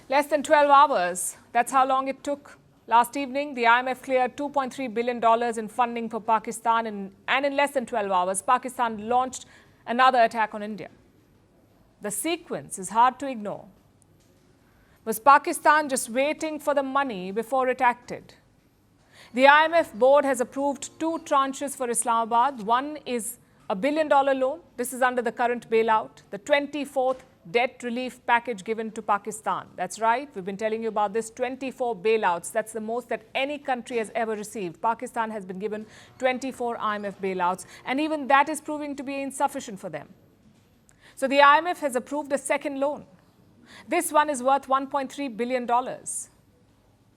Less than 12 hours. That's how long it took. Last evening, the IMF cleared $2.3 billion in funding for Pakistan, and in less than 12 hours, Pakistan launched another attack on India. The sequence is hard to ignore. Was Pakistan just waiting for the money before it acted? The IMF board has approved 2 tranches for Islamabad. One is a $1 billion loan. This is under the current bailout, the 24th debt relief package given to Pakistan. That's right, we've been telling you about this, 24 bailouts. That's the most that any country has ever received. Pakistan has been given 24 IMF bailouts, and even that is proving to be insufficient for them. So the IMF has approved a second loan. This one is worth $1.3 billion.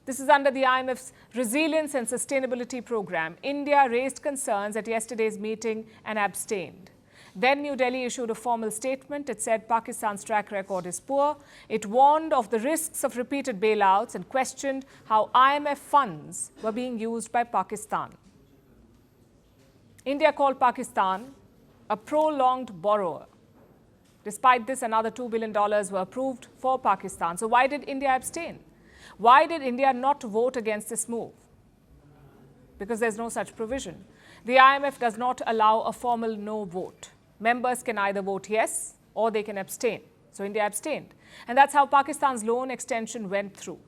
This is under the IMF's Resilience and Sustainability Program. India raised concerns at yesterday's meeting and abstained. Then New Delhi issued a formal statement. It said Pakistan's track record is poor. It warned of the risks of repeated bailouts and questioned how IMF funds were being used by Pakistan. India called Pakistan a prolonged borrower. Despite this, another $2 billion were approved for Pakistan. So why did India abstain? Why did India not vote against this move? Because there's no such provision. The IMF does not allow a formal no vote. Members can either vote yes or they can abstain. So India abstained. And that's how Pakistan's loan extension went through.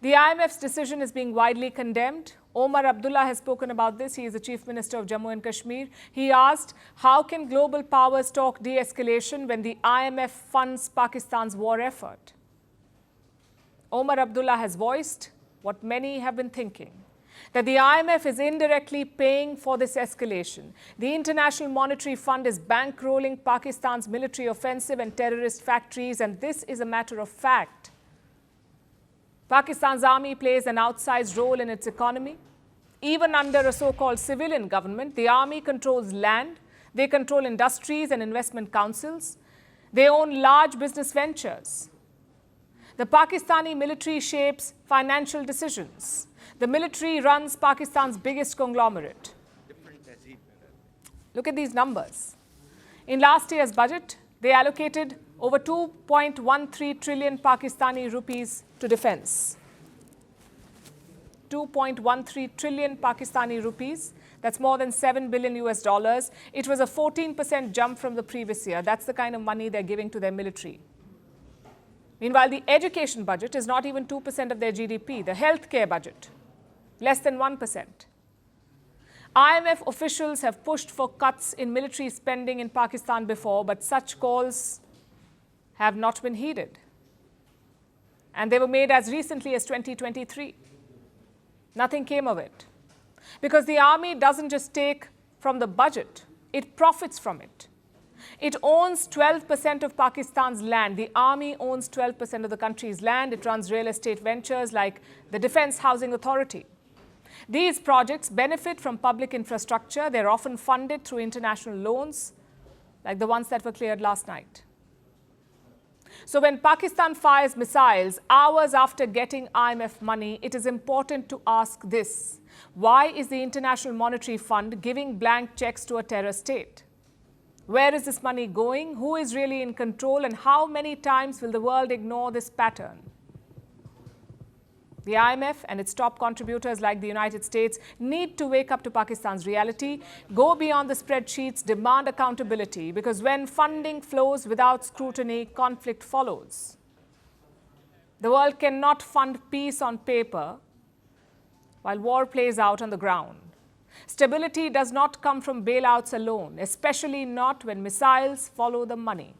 The IMF's decision is being widely condemned. Omar Abdullah has spoken about this. He is the Chief Minister of Jammu and Kashmir. He asked, how can global powers talk de-escalation when the IMF funds Pakistan's war effort? Omar Abdullah has voiced what many have been thinking, that the IMF is indirectly paying for this escalation. The International Monetary Fund is bankrolling Pakistan's military offensive and terrorist factories, and this is a matter of fact. Pakistan's army plays an outsized role in its economy. Even under a so-called civilian government, the army controls land, they control industries and investment councils, they own large business ventures. The Pakistani military shapes financial decisions. The military runs Pakistan's biggest conglomerate. Look at these numbers. In last year's budget, they allocated over 2.13 trillion Pakistani rupees to defense. 2.13 trillion Pakistani rupees. That's more than $7 billion US. It was a 14% jump from the previous year. That's the kind of money they're giving to their military. Meanwhile, the education budget is not even 2% of their GDP. The healthcare budget, less than 1%. IMF officials have pushed for cuts in military spending in Pakistan before, but such calls have not been heeded. And they were made as recently as 2023. Nothing came of it. Because the army doesn't just take from the budget, it profits from it. It owns 12% of Pakistan's land. The army owns 12% of the country's land. It runs real estate ventures like the Defense Housing Authority. These projects benefit from public infrastructure. They're often funded through international loans, like the ones that were cleared last night. So when Pakistan fires missiles hours after getting IMF money, it is important to ask this. Why is the International Monetary Fund giving blank checks to a terror state? Where is this money going? Who is really in control? And how many times will the world ignore this pattern? The IMF and its top contributors like the United States need to wake up to Pakistan's reality, go beyond the spreadsheets, demand accountability, because when funding flows without scrutiny, conflict follows. The world cannot fund peace on paper while war plays out on the ground. Stability does not come from bailouts alone, especially not when missiles follow the money.